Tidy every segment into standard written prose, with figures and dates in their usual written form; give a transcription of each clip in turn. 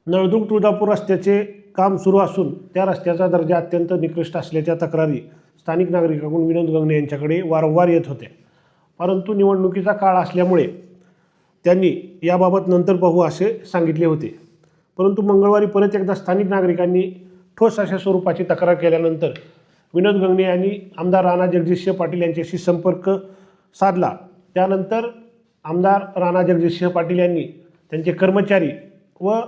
नळदुर्ग तुळजापूर रस्त्याचे काम सुरू असून त्या रस्त्याचा दर्जा अत्यंत निकृष्ट असल्याच्या तक्रारी स्थानिक नागरिकांकडून विनोद गंगणे यांच्याकडे वारंवार येत होत्या. परंतु निवडणुकीचा काळ असल्यामुळे त्यांनी याबाबत नंतर पाहू असे सांगितले होते. परंतु मंगळवारी परत एकदा स्थानिक नागरिकांनी ठोस अशा स्वरूपाची तक्रार केल्यानंतर विनोद गंगणे यांनी आमदार राणा जगजितसिंह पाटील यांच्याशी संपर्क साधला. त्यानंतर आमदार राणा जगजितसिंह पाटील यांनी त्यांचे कर्मचारी व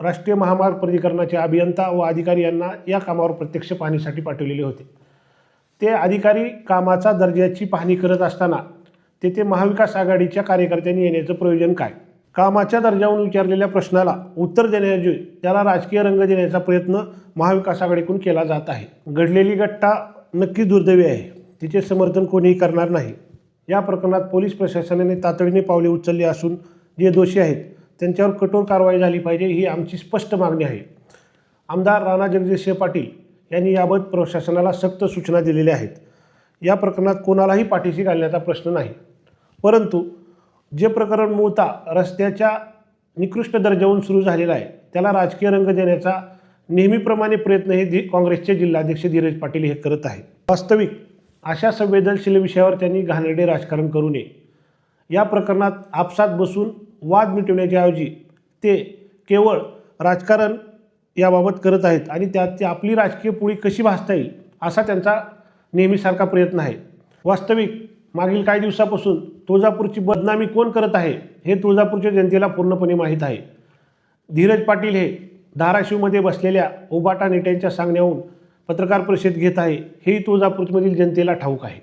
राष्ट्रीय महामार्ग प्राधिकरणाचे अभियंता व अधिकारी यांना या कामावर प्रत्यक्ष पाहणीसाठी पाठवलेले होते. ते अधिकारी कामाचा दर्जाची पाहणी करत असताना तेथे महाविकास आघाडीच्या कार्यकर्त्यांनी येण्याचं प्रयोजन काय? कामाच्या दर्जावरून विचारलेल्या प्रश्नाला उत्तर देण्याऐवजी त्याला राजकीय रंग देण्याचा प्रयत्न महाविकास आघाडीकडून केला जात आहे. घडलेली घटना नक्की दुर्दैवी आहे. तिचे समर्थन कोणीही करणार नाही. या प्रकरणात पोलीस प्रशासनाने तातडीने पावले उचलली असून जे दोषी आहेत त्यांच्यावर कठोर कारवाई झाली पाहिजे ही आमची स्पष्ट मागणी आहे. आमदार राणा जगजितसिंह पाटील यांनी याबाबत प्रशासनाला सक्त सूचना दिलेल्या आहेत. या प्रकरणात कोणालाही पाठीशी घालण्याचा प्रश्न नाही. परंतु जे प्रकरण मूळतः रस्त्याच्या निकृष्ट दर्जावरून सुरू झालेलं आहे त्याला राजकीय रंग देण्याचा नेहमीप्रमाणे प्रयत्न हे काँग्रेसचे जिल्हाध्यक्ष धीरज पाटील हे करत आहेत. वास्तविक अशा संवेदनशील विषयावर त्यांनी घाणेरडे राजकारण करू नये. या प्रकरणात आपसात बसून वाद मिटवण्याच्या ऐवजी ते केवळ राजकारण याबाबत करत आहेत आणि त्यात आपली राजकीय पोळी कशी भासता येईल असा त्यांचा नेहमीसारखा प्रयत्न आहे. वास्तविक मागील काही दिवसापासून तुळजापूरची बदनामी कोण करत आहे हे तुळजापूरच्या जनतेला पूर्णपणे माहीत आहे. धीरज पाटील हे धाराशिवमध्ये बसलेल्या उबाटा नेत्यांच्या सांगण्याहून पत्रकार परिषद घेत आहे हेही तुळजापूरमधील जनतेला ठाऊक आहे.